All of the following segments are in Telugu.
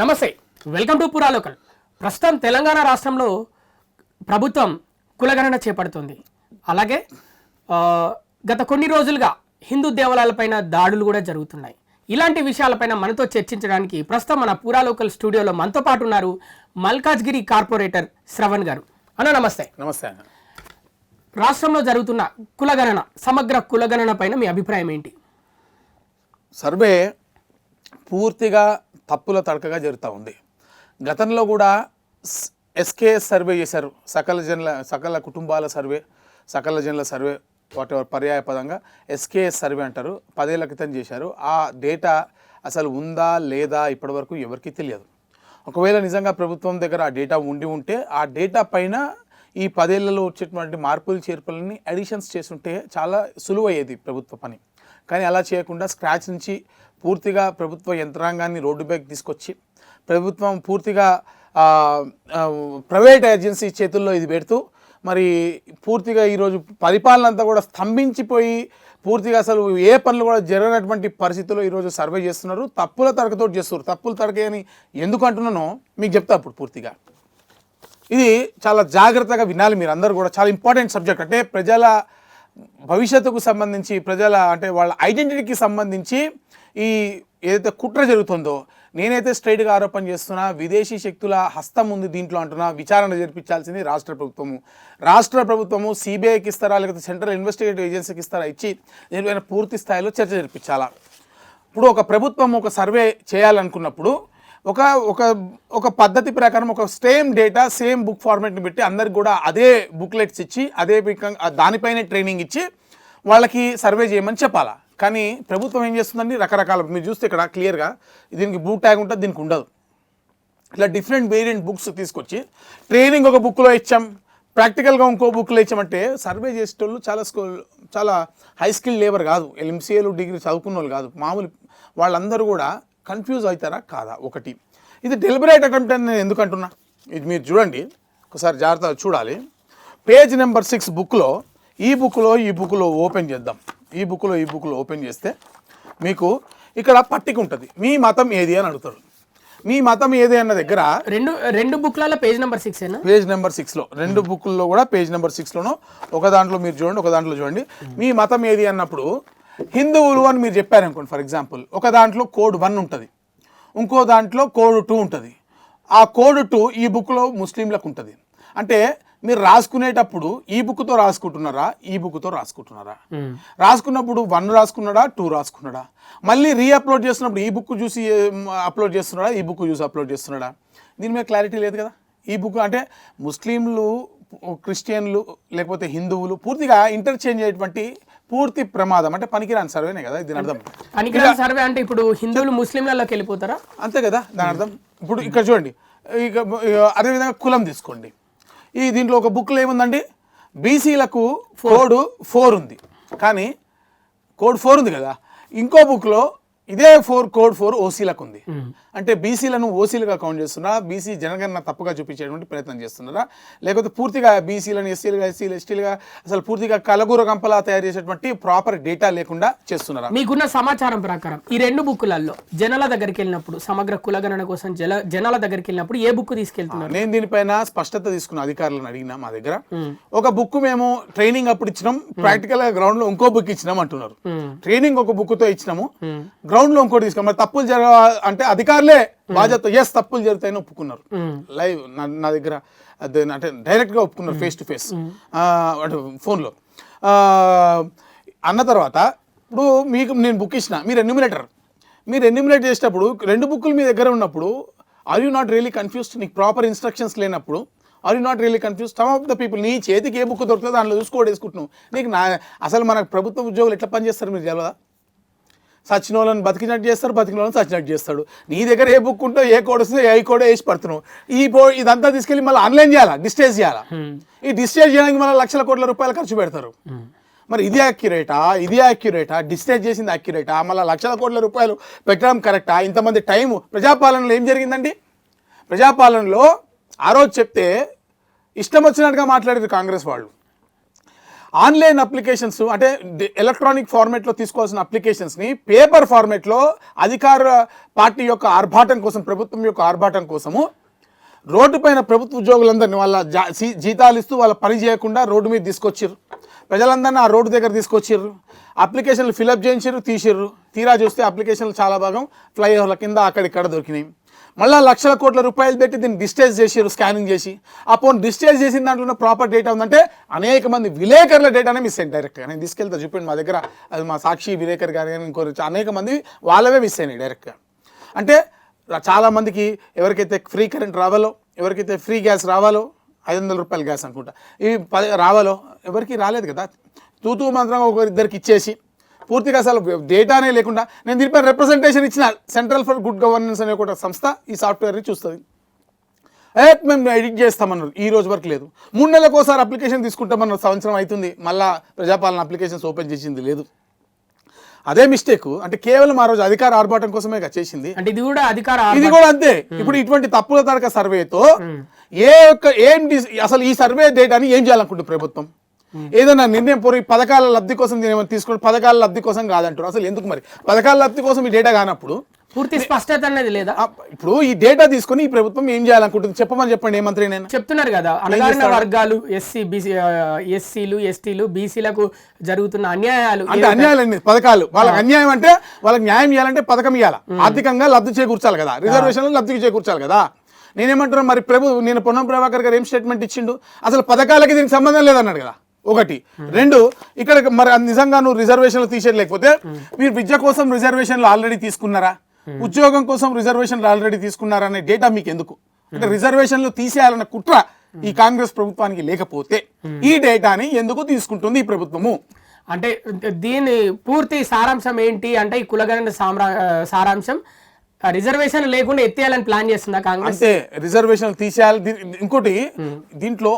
నమస్తే, వెల్కమ్ టు పురాలోకల్. ప్రస్తుతం తెలంగాణ రాష్ట్రంలో ప్రభుత్వం కులగణన చేపడుతుంది. అలాగే గత కొన్ని రోజులుగా హిందూ దేవాలయాలపైన దాడులు కూడా జరుగుతున్నాయి. ఇలాంటి విషయాలపైన మనతో చర్చించడానికి ప్రస్తుతం మన పురాలోకల్ స్టూడియోలో మనతో పాటు ఉన్నారు మల్కాజ్గిరి కార్పొరేటర్ శ్రవణ్ గారు. అన్న నమస్తే. నమస్తే అన్న. రాష్ట్రంలో జరుగుతున్న కులగణన, సమగ్ర కులగణన పైన మీ అభిప్రాయం ఏంటి? సర్వే పూర్తిగా తప్పుల తడకగా జరుగుతూ ఉంది. గతంలో కూడా ఎస్కేఎస్ సర్వే చేశారు, సకల కుటుంబాల సర్వే, సకల జనుల సర్వే, వాటెవర్ పర్యాయ పదంగా ఎస్కేఎస్ సర్వే అంటారు. 10 ఏళ్ల క్రితం చేశారు. ఆ డేటా అసలు ఉందా లేదా ఇప్పటివరకు ఎవరికీ తెలియదు. ఒకవేళ నిజంగా ప్రభుత్వం దగ్గర ఆ డేటా ఉంటే ఆ డేటా పైన ఈ 10 ఏళ్లలో వచ్చేటువంటి మార్పులు చేర్పులని అడిషన్స్ చేస్తుంటే చాలా సులువయ్యేది ప్రభుత్వ పని. కానీ అలా చేయకుండా స్క్రాచ్ నుంచి పూర్తిగా ప్రభుత్వ యంత్రాంగాన్ని రోడ్డు బ్యాక్ తీసుకొచ్చి ప్రభుత్వం పూర్తిగా ప్రైవేట్ ఏజెన్సీ చేతుల్లో ఇది పెడుతూ మరి పూర్తిగా ఈరోజు పరిపాలన అంతా కూడా స్తంభించిపోయి పూర్తిగా అసలు ఏ పనులు కూడా జరగనటువంటి పరిస్థితుల్లో ఈరోజు సర్వే చేస్తున్నారు. తప్పుల తడకతో చేస్తున్నారు. తప్పుల తడక అని ఎందుకు అంటున్నానో మీకు చెప్తా. అప్పుడు పూర్తిగా ఇది చాలా జాగ్రత్తగా వినాలి మీరు అందరూ కూడా. చాలా ఇంపార్టెంట్ సబ్జెక్ట్. అంటే ప్రజల భవిష్యత్తుకు సంబంధించి, ప్రజల అంటే వాళ్ళ ఐడెంటిటీకి సంబంధించి ఈ ఏదైతే కుట్ర జరుగుతుందో, నేనైతే స్ట్రైట్గా ఆరోపణ చేస్తున్నా, విదేశీ శక్తుల హస్తం ఉంది దీంట్లో అంటున్నా. విచారణ జరిపించాల్సింది రాష్ట్ర ప్రభుత్వము సిబిఐకి ఇస్తారా లేకపోతే సెంట్రల్ ఇన్వెస్టిగేటివ్ ఏజెన్సీకి ఇస్తారా, ఇచ్చి దీనిపైన పూర్తి స్థాయిలో చర్చ జరిపించాలా. ఇప్పుడు ఒక ప్రభుత్వం ఒక సర్వే చేయాలనుకున్నప్పుడు ఒక పద్ధతి ప్రకారం ఒక సేమ్ డేటా సేమ్ బుక్ ఫార్మాట్ని పెట్టి అందరికి కూడా అదే బుక్లెట్స్ ఇచ్చి అదే దానిపైనే ట్రైనింగ్ ఇచ్చి వాళ్ళకి సర్వే చేయమని చెప్పాలా. కానీ ప్రభుత్వం ఏం చేస్తుందండి, రకరకాల, మీరు చూస్తే ఇక్కడ క్లియర్గా దీనికి బ్లూ ట్యాగ్ ఉంటుంది, దీనికి ఉండదు. ఇట్లా డిఫరెంట్ వేరియంట్ బుక్స్ తీసుకొచ్చి ట్రైనింగ్ ఒక బుక్లో ఇచ్చాం, ప్రాక్టికల్గా ఇంకో బుక్లో ఇచ్చామంటే సర్వే చేసేటోళ్ళు చాలా హై స్కిల్ లేబర్ కాదు, ఎంసీఏలు డిగ్రీ చదువుకున్న వాళ్ళు కాదు, మామూలు వాళ్ళందరూ కూడా కన్ఫ్యూజ్ అవుతారా కాదా. ఒకటి ఇది డెలిబరేట్ అటెంప్ట్ అని నేను ఎందుకు అంటున్నా, ఇది మీరు చూడండి ఒకసారి జాగ్రత్తగా చూడాలి. పేజ్ నెంబర్ 6 బుక్లో ఈ బుక్లో ఓపెన్ చేద్దాం. ఈ బుక్లో ఓపెన్ చేస్తే మీకు ఇక్కడ పట్టిక ఉంటుంది. మీ మతం ఏది అని అడుగుతారు. మీ మతం ఏది అన్న దగ్గర రెండు బుక్లలో పేజ్ నెంబర్ 6 పేజ్ నెంబర్ 6లో 2 బుక్ల్లో కూడా పేజ్ నెంబర్ 6లోనో ఒక దాంట్లో మీరు చూడండి, ఒక దాంట్లో చూడండి. మీ మతం ఏది అన్నప్పుడు హిందువులు అని మీరు చెప్పారనుకోండి, ఫర్ ఎగ్జాంపుల్ ఒక దాంట్లో కోడ్ 1 ఉంటుంది, ఇంకో దాంట్లో కోడ్ 2 ఉంటుంది. ఆ కోడ్ 2 ఈ బుక్లో ముస్లింలకు ఉంటుంది. అంటే మీరు రాసుకునేటప్పుడు ఈ బుక్తో రాసుకుంటున్నారా, ఈ బుక్తో రాసుకుంటున్నారా, రాసుకున్నప్పుడు 1 రాసుకున్నాడా 2 రాసుకున్నాడా, మళ్ళీ రీఅప్లోడ్ చేస్తున్నప్పుడు ఈ బుక్ చూసి అప్లోడ్ చేస్తున్నాడా, ఈ బుక్ చూసి అప్లోడ్ చేస్తున్నాడా, దీని మీద క్లారిటీ లేదు కదా. ఈ బుక్ అంటే ముస్లింలు, క్రిస్టియన్లు లేకపోతే హిందువులు పూర్తిగా ఇంటర్చేంజ్ అయ్యేటువంటి పూర్తి ప్రమాదం. అంటే పనికిరాని సర్వేనే కదా దీని అర్థం. పనికిరాని సర్వే అంటే ఇప్పుడు హిందువులు ముస్లింలలోకి వెళ్ళిపోతారా, అంతే కదా దాని అర్థం. ఇప్పుడు ఇక్కడ చూడండి, ఇక అదేవిధంగా కులం తీసుకోండి. ఈ దీంట్లో ఒక బుక్లో ఏముందండి, బీసీలకు కోడ్ 4 ఉంది, కానీ కోడ్ 4 ఉంది కదా. ఇంకో బుక్లో ఇదే కోడ్ 4 ఓసీలకు ఉంది. అంటే బీసీలను ఓసీలుగా కౌంట్ చేస్తున్నారా, బీసీ జనగణన తప్పుగా చూపించేటువంటి ప్రయత్నం చేస్తున్నారా, లేకపోతే పూర్తిగా బీసీలను ఎస్సీలుగా ఎస్టీలుగా అసలు పూర్తిగా కలగూర గంపలా తయారు చేసేటువంటి ప్రాపర్ డేటా లేకుండా చేస్తున్నారా? మీకున్న సమాచారం ప్రకారం ఈ 2 బుక్లలో జనాల దగ్గరికి వెళ్ళినప్పుడు, సమగ్ర కులగణన కోసం జనాల దగ్గరికి వెళ్ళినప్పుడు ఏ బుక్ తీసుకెళ్తున్నారు? నేను దీనిపైన స్పష్టత తీసుకున్న అధికారులను అడిగినా, మా దగ్గర ఒక బుక్ మేము ట్రైనింగ్ అప్పుడు ఇచ్చినాం, ప్రాక్టికల్ గా గ్రౌండ్ లో ఇంకో బుక్ ఇచ్చినాం అంటున్నారు. ట్రైనింగ్ ఒక బుక్ తో ఇచ్చినాము, గ్రౌండ్ లో ఇంకోటి తీసుకున్నాం. మరి తప్పులు జరగ అంటే అధికారులే బాధ్యత, తప్పులు జరుగుతాయని ఒప్పుకున్నారు. లైవ్ నా దగ్గర అంటే డైరెక్ట్గా ఒప్పుకున్నారు, ఫేస్ టు ఫేస్ అంటే ఫోన్లో అన్న తర్వాత. ఇప్పుడు మీకు నేను బుక్ ఇచ్చిన, మీరు ఎన్యూమినేట్ చేసేటప్పుడు 2 బుక్కులు మీ దగ్గర ఉన్నప్పుడు are you not really confused? నీకు ప్రాపర్ ఇన్స్ట్రక్షన్స్ లేనప్పుడు are you not really confused? Some of the people నీ చేతికి ఏ బుక్ దొరుకుతుందో దాంట్లో చూసుకోవడం వేసుకుంటున్నావు. నీకు అసలు మన ప్రభుత్వ ఉద్యోగులు ఎట్లా పనిచేస్తారు మీరు తెలియదా? సచిన వాళ్ళని బతికినట్టు చేస్తారు, బతికిన వాళ్ళని సచ్చినట్టు చేస్తాడు. నీ దగ్గర ఏ బుక్ ఉంటో ఏ కోడ్ వస్తుందో ఏ కోడే వేసి పడుతున్నావు. ఇదంతా తీసుకెళ్ళి మళ్ళీ ఆన్లైన్ చేయాలా, డిస్టేజ్ చేయాలా. ఈ డిస్టేజ్ చేయడానికి మళ్ళీ లక్షల కోట్ల రూపాయలు ఖర్చు పెడతారు. మరి ఇది యాక్యురేటా, డిస్టేజ్ చేసింది యాక్యురేటా, మళ్ళీ లక్షల కోట్ల రూపాయలు పెట్టడం కరెక్టా? ఇంతమంది టైము ప్రజాపాలనలో ఏం జరిగిందండి? ప్రజాపాలనలో ఆ రోజు చెప్తే ఇష్టం వచ్చినట్టుగా మాట్లాడారు కాంగ్రెస్ వాళ్ళు. ఆన్లైన్ అప్లికేషన్స్ అంటే ఎలక్ట్రానిక్ ఫార్మేట్లో తీసుకోవాల్సిన అప్లికేషన్స్ని పేపర్ ఫార్మేట్లో అధికార పార్టీ యొక్క ఆర్భాటం కోసం, ప్రభుత్వం యొక్క ఆర్భాటం కోసము రోడ్డు పైన ప్రభుత్వ ఉద్యోగులందరినీ వాళ్ళ జీతాలు ఇస్తూ వాళ్ళ పని చేయకుండా రోడ్డు మీద తీసుకొచ్చిర్రు. ప్రజలందరినీ ఆ రోడ్డు దగ్గర తీసుకొచ్చిర్రు. అప్లికేషన్లు ఫిలప్ చేయించారు, తీసిర్రు. తీరా చూస్తే అప్లికేషన్లు చాలా భాగం ఫ్లైఓవర్ల కింద అక్కడిక్కడ దొరికినాయి. మళ్ళీ లక్షల కోట్ల రూపాయలు పెట్టి దీన్ని డిజిటైజ్ చేసారు, స్కానింగ్ చేసి. అప్పుడు డిజిటైజ్ చేసిన దాంట్లో ఉన్న ప్రాపర్ డేటా ఉందంటే అనేక మంది విలేకరుల డేటానే మిస్ అయింది. డైరెక్ట్గా నేను తీసుకెళ్తా, చూపిండి మా దగ్గర, అది మా సాక్షి విలేకరు కానీ ఇంకో అనేక మంది వాళ్ళవే మిస్ అయినాయి డైరెక్ట్గా. అంటే చాలామందికి ఎవరికైతే ఫ్రీ కరెంట్ రావాలో, ఎవరికైతే ఫ్రీ గ్యాస్ రావాలో, 500 రూపాయల గ్యాస్ అనుకుంటా, ఇవి రావాలో ఎవరికి రాలేదు కదా. తూతూ మంత్రంగా ఒకరిద్దరికి ఇచ్చేసి పూర్తిగా అసలు డేటానే లేకుండా, నేను దీనిపై రిప్రజెంటేషన్ ఇచ్చిన సెంట్రల్ ఫర్ గుడ్ గవర్నెన్స్ అనే ఒక సంస్థ ఈ సాఫ్ట్వేర్ని చూస్తుంది. మేము ఎడిట్ చేస్తామన్నారు, ఈ రోజు వరకు లేదు. 3 నెలలకు ఒకసారి అప్లికేషన్ తీసుకుంటామన్నారు, సంవత్సరం అవుతుంది, మళ్ళీ ప్రజాపాలన అప్లికేషన్స్ ఓపెన్ చేసింది లేదు. అదే మిస్టేక్. అంటే కేవలం ఆ రోజు అధికార ఆర్భాటం కోసమే చేసింది. అంటే ఇది కూడా అంతే. ఇప్పుడు ఇటువంటి తప్పుల తరక సర్వేతో అసలు ఈ సర్వే డేటాని ఏం చేయాలనుకుంటుంది ప్రభుత్వం? ఏదైనా నిర్ణయం పథకాల లబ్ధి కోసం తీసుకుని పథకాల లబ్ధి కోసం కాదంటారు. అసలు ఎందుకు మరి పథకాల లబ్ధి కోసం ఈ డేటా కానప్పుడు పూర్తి స్పష్టత అనేది లేదా? ఇప్పుడు ఈ డేటా తీసుకుని ఈ ప్రభుత్వం ఏం చేయాలనుకుంటుంది చెప్పండి. ఏ మంత్రి నేను చెప్తున్నారు కదా, అణగారిన వర్గాలు ఎస్సీలు ఎస్టీలు బీసీలకు జరుగుతున్న అన్యాయాలు. అంటే అన్యాయాలు పథకాలు వాళ్ళకి అన్యాయం అంటే వాళ్ళకి న్యాయం చేయాలంటే పథకం ఇవ్వాలి, ఆర్థికంగా లబ్ధి చేకూర్చాలి కదా, రిజర్వేషన్లు లబ్ధి చేకూర్చాలి కదా. నేనేమంటున్నా మరి నేను పొన్నం ప్రభాకర్ గారు ఏం స్టేట్మెంట్ ఇచ్చిండు? అసలు పథకాలకి దీనికి సంబంధం లేదన్నాడు కదా. 1 2 ఇక్కడ మరి నిజంగా నువ్వు రిజర్వేషన్లు తీసేయలేకపోతే మీరు విద్య కోసం రిజర్వేషన్లు ఆల్రెడీ తీసుకున్నారా, ఉద్యోగం కోసం రిజర్వేషన్లు ఆల్రెడీ తీసుకున్నారా అనే డేటా మీకు ఎందుకు? అంటే రిజర్వేషన్లు తీసేయాలన్న కుట్ర ఈ కాంగ్రెస్ ప్రభుత్వానికి లేకపోతే ఈ డేటాని ఎందుకు తీసుకుంటుంది ఈ ప్రభుత్వము? అంటే దీని పూర్తి సారాంశం ఏంటి అంటే, ఈ కులగణన సారాంశం రిజర్వేషన్ లేకుండా ఎత్తేయాలని ప్లాన్ చేస్తుందా కాంగ్రెస్? అంటే రిజర్వేషన్ తీసేయాలి. ఇంకోటి దీంట్లో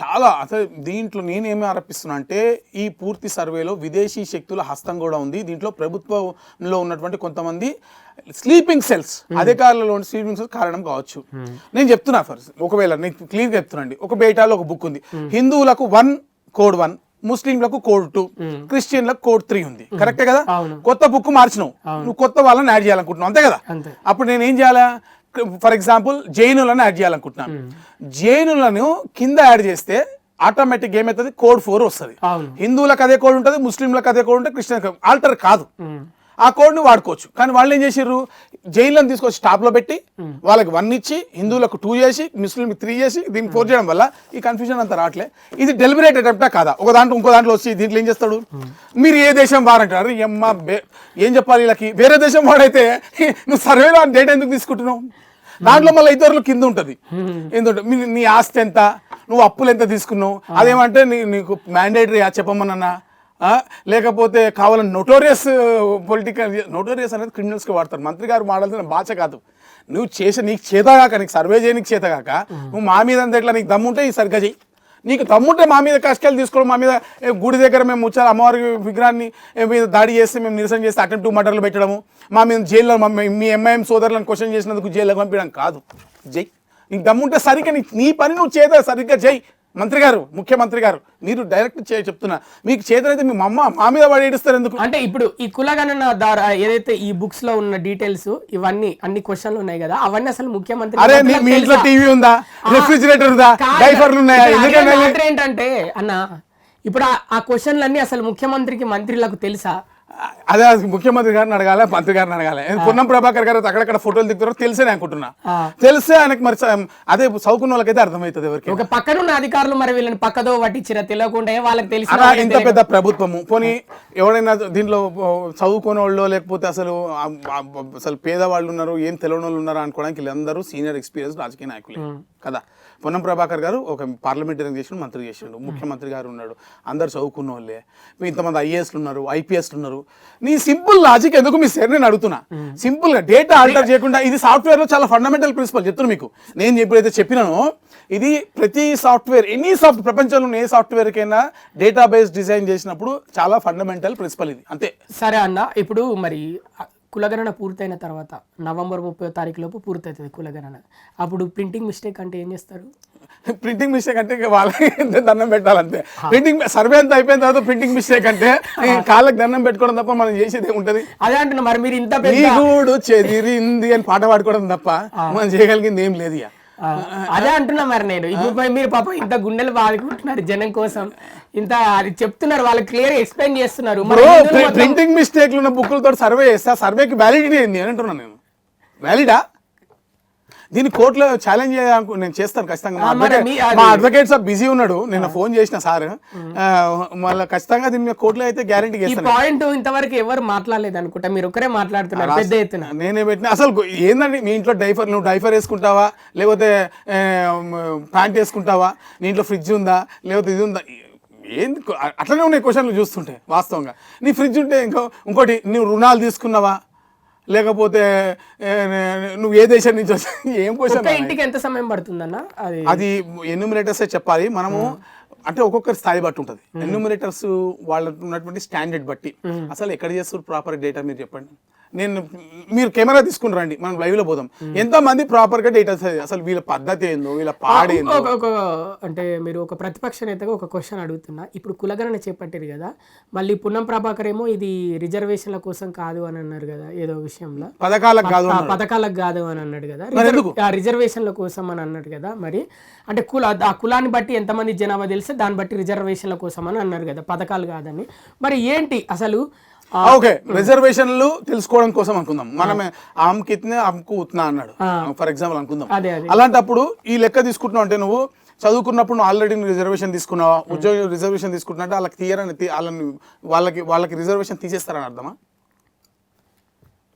చాలా అసలు దీంట్లో నేనేమి ఆరోపిస్తున్నా అంటే, ఈ పూర్తి సర్వేలో విదేశీ శక్తుల హస్తం కూడా ఉంది. దీంట్లో ప్రభుత్వంలో ఉన్నటువంటి కొంతమంది స్లీపింగ్ సెల్స్, అధికారులలో స్లీపింగ్ సెల్స్ కారణం కావచ్చు. నేను చెప్తున్నా ఫస్ట్, ఒకవేళ నేను క్లియర్గా చెప్తున్నాండి. ఒక బేటాలో ఒక బుక్ ఉంది, హిందువులకు కోడ్ 1, ముస్లింలకు కోడ్ 2, క్రిస్టియన్లకు కోడ్ 3 ఉంది. కరెక్టే కదా? కొత్త బుక్ మార్చినావు, నువ్వు కొత్త వాళ్ళని యాడ్ చేయాలనుకుంటున్నావు, అంతే కదా? అప్పుడు నేను ఏం చేయాలా? ఫర్ ఎగ్జాంపుల్ జైనులను యాడ్ చేయాలనుకుంటున్నాను. జైనులను కింద యాడ్ చేస్తే ఆటోమేటిక్ ఏమవుతుంది? కోడ్ 4 వస్తుంది. హిందువులకు అదే కోడ్ ఉంటుంది, ముస్లింలకు అదే కోడ్ ఉంటుంది, క్రిస్టియన్ ఆల్టర్ కాదు. ఆ కోడ్ని వాడుకోవచ్చు. కానీ వాళ్ళు ఏం చేసారు? జైన్లను తీసుకొచ్చి స్టాప్లో పెట్టి వాళ్ళకి 1 ఇచ్చి, హిందువులకు 2 చేసి, ముస్లింలకు 3 చేసి, దీన్ని 4 చేయడం వల్ల ఈ కన్ఫ్యూజన్ అంతా రావట్లే. ఇది డెలిబరేట్ అటెంప్టా కాదా? ఒక దాంట్లో ఇంకో దాంట్లో వచ్చి దీంట్లో ఏం చేస్తాడు? మీరు ఏ దేశం వారంటారు? ఏం చెప్పాలి వీళ్ళకి? వేరే దేశం వాడైతే నువ్వు సర్వేలో డేటా ఎందుకు తీసుకుంటున్నావు? దాంట్లో మళ్ళీ ఇతరులు కింద ఉంటుంది. ఎందుకంటే నీ ఆస్తి ఎంత, నువ్వు అప్పులు ఎంత తీసుకున్నావు, అదేమంటే నీకు మ్యాండేటరీ చెప్పమన్నా, లేకపోతే కావాలని నోటోరియస్ నోటోరియస్ అనేది క్రిమినల్స్కి వాడతారు. మంత్రి గారు మాట్లాడుతున్న భాష కాదు. నువ్వు నీకు చేతగాక, నీకు సర్వే చేయడానికి చేతగాక, నువ్వు మా మీద అంత ఎట్లా నీకు దమ్ముంటే ఈ సరిగ్గా చెయ్యి. నీకు దమ్ముంటే మా మీద కష్టాలు తీసుకోవడం, మా మీద గుడి దగ్గర మేము ముచ్చాలి అమ్మవారి విగ్రహాన్ని మీద దాడి చేస్తే మేము నిరసన చేస్తే అటెంప్ట్ టు మర్డర్లు పెట్టడము, మా మీద జైల్లో మీ ఎంఐఎం సోదరులను క్వశ్చన్ చేసినందుకు జైల్లోకి పంపించడం కాదు. జై, నీకు దమ్ముంటే సరిగ్గా నీ పని నువ్వు సరిగ్గా చేయి. మంత్రి గారు, ముఖ్యమంత్రి గారు, మీరు డైరెక్ట్ చెప్తున్నా, మీకు చేతనైతే మీ మా మీద వాడు ఏడుస్తారు ఎందుకు? అంటే ఇప్పుడు ఈ కులగణన ద్వారా ఏదైతే ఈ బుక్స్ లో ఉన్న డీటెయిల్స్ ఇవన్నీ అన్ని క్వశ్చన్లు ఉన్నాయి కదా, అవన్నీ అసలు ముఖ్యమంత్రి అరే మీ ఇంట్లో టీవీ ఉందా, రెఫ్రిజిరేటర్ ఉందా, డైపర్లు ఉన్నాయా? ఏంటంటే అన్న, ఇప్పుడు ఆ క్వశ్చన్లు అన్ని అసలు ముఖ్యమంత్రికి మంత్రులకు తెలుసా? అదే ముఖ్యమంత్రి గారిని అడగాలి, మంత్రి గారిని అడగాలి. పొన్నం ప్రభాకర్ గారు అక్కడక్కడ ఫోటోలు దిగుతారో తెలిసే అనుకుంటున్నా. తెలిసే ఆయనకు మరి అదే చదువుకున్న వాళ్ళకైతే అర్థమవుతుంది. ఎవరికి ఒక పక్కనున్న అధికారులు మరి వీళ్ళని పక్కదో పట్టించిరా తెలియకుండా వాళ్ళకి తెలిసి ఇంత పెద్ద ప్రభుత్వము పోనీ ఎవడైనా దీంట్లో చదువుకునే వాళ్ళు లేకపోతే అసలు పేదవాళ్ళు ఉన్నారు, ఏం తెలియని వాళ్ళు ఉన్నారా అనుకోవడానికి వీళ్ళందరూ సీనియర్ ఎక్స్పీరియన్స్ రాజకీయ నాయకులే కదా. పొన్నం ప్రభాకర్ గారు ఒక పార్లమెంటరీ చేసిండు, మంత్రి చేసిండు, ముఖ్యమంత్రి గారు ఉన్నాడు, అందరు చదువుకున్న వాళ్ళే. ఇంతమంది ఐఏఎస్లు ఉన్నారు, ఐపీఎస్లు ఉన్నారు. నీ సింపుల్ లాజిక్ ఎందుకు మీ సార్ నేను అడుగుతున్నా. సింపుల్ గా డేటా ఆల్టర్ చేయకుండా, ఇది సాఫ్ట్వేర్ లో చాలా ఫండమెంటల్ ప్రిన్సిపల్ చెప్తున్నా మీకు. నేను ఎప్పుడైతే చెప్పినానో ఇది ప్రతి సాఫ్ట్వేర్, ప్రపంచంలో ఏ సాఫ్ట్వేర్కైనా డేటాబేస్ డిజైన్ చేసినప్పుడు చాలా ఫండమెంటల్ ప్రిన్సిపల్ ఇది, అంతే. సరే అన్న, ఇప్పుడు మరి కులగణన పూర్తయిన తర్వాత నవంబర్ 30వ తారీఖు లోపు పూర్తవుతుంది కులగణన. అప్పుడు ప్రింటింగ్ మిస్టేక్ అంటే ఏం చేస్తారు? ప్రింటింగ్ మిస్టేక్ అంటే ఇక వాళ్ళకి దండం పెట్టాలంతే. ప్రింటింగ్ సర్వే అంతా అయిపోయిన తర్వాత ప్రింటింగ్ మిస్టేక్ అంటే కాళ్ళకి దండం పెట్టుకోవడం తప్ప మనం చేసేది ఏముంటది? అదే అంటున్నా, మరి మీరు ఇంత నీ గూడు చెదిరింది అని పాట పాడుకోవడం తప్ప మనం చేయగలిగింది ఏం లేదు. అదే అంటున్నా మరి నేను. ఇప్పుడు మీరు పాపం ఇంత గుండెలు బాదుకుంటున్నారు జనం కోసం, ఇంత అది చెప్తున్నారు, వాళ్ళు క్లియర్ ఎక్స్ప్లెయిన్ చేస్తున్నారు. ప్రింటింగ్ మిస్టేక్లు ఉన్న బుక్లతో సర్వే చేస్తా, సర్వేకి వ్యాలిడిటీ ఏంది అని అంటున్నాను నేను. వ్యాలిడా? దీన్ని కోర్టులో ఛాలెంజ్ నేను చేస్తాను ఖచ్చితంగా. మా అడ్వకేట్స్ బిజీ ఉన్నాడు, నిన్న ఫోన్ చేసిన సార్, మళ్ళీ ఖచ్చితంగా దీని మీద కోర్టులో అయితే గ్యారంటీ చేస్తాను. పాయింట్ ఇంతవరకు ఎవరు మాట్లాడలేదు అనుకుంటా, మీరు ఒకరే మాట్లాడుతున్నారు పెద్ద ఎత్తున. నేనే పెట్టిన అసలు ఏందండి, మీ ఇంట్లో నువ్వు డైఫర్ వేసుకుంటావా, లేకపోతే ప్యాంట్ వేసుకుంటావా, నీ ఇంట్లో ఫ్రిడ్జ్ ఉందా, లేకపోతే ఇది ఉందా, ఏంది అట్లనే ఉన్నాయి క్వశ్చన్లు చూస్తుంటే. వాస్తవంగా నీ ఫ్రిడ్జ్ ఉంటే ఇంకోటి నువ్వు రుణాలు తీసుకున్నావా, లేకపోతే నువ్వు ఏ దేశం నుంచి వచ్చా, ఏం క్వశ్చన్. ఇంటికి ఎంత సమయం పడుతుందన్న? అది ఎన్యూమరేటర్సే చెప్పాలి. మనము అంటే ఒక్కొక్కరి స్థాయి బట్టి ఉంటుంది. ఎన్యూమరేటర్స్ వాళ్ళ ఉన్నటువంటి స్టాండర్డ్ బట్టి అసలు ఎక్కడ చేస్తారు ప్రాపర్ డేటా మీరు చెప్పండి. మీరు కెమెరా తీసుకుని రండి, మనం లైవ్ లో పోదాం. ఎంత మంది ప్రాపర్ గా డేటా అసలు వీళ్ళ పద్ధతి ఏందో, వీళ్ళ పాడేందో. అంటే మీరు ఒక ప్రతిపక్ష నేతగా ఒక క్వశ్చన్ అడుగుతున్నా. ఇప్పుడు కులగణన చేపట్టారు కదా, మళ్ళీ పున్నం ప్రభాకర్ ఏమో ఇది రిజర్వేషన్ల కోసం కాదు అని అన్నారు కదా, ఏదో విషయంలో పథకాలకు కాదు అని అన్నాడు కదా, రిజర్వేషన్ల కోసం అని అన్నాడు కదా. మరి అంటే ఆ కులాన్ని బట్టి ఎంతమంది జనాభా తెలిస్తే దాన్ని బట్టి రిజర్వేషన్ల కోసం అని అన్నారు కదా, పథకాలు కాదని. మరి ఏంటి అసలు? ఓకే, రిజర్వేషన్లు తెలుసుకోవడం కోసం అనుకుందాం. మనమే ఆమ్కు ఉత్నా అన్నాడు ఫర్ ఎగ్జాంపుల్ అనుకుందాం. అలాంటప్పుడు ఈ లెక్క తీసుకుంటున్నావు అంటే, నువ్వు చదువుకున్నప్పుడు నువ్వు ఆల్రెడీ రిజర్వేషన్ తీసుకున్నావా, ఉద్యోగం రిజర్వేషన్ తీసుకుంటున్నా వాళ్ళకి తీయరని వాళ్ళకి రిజర్వేషన్ తీసేస్తారని అర్థమా?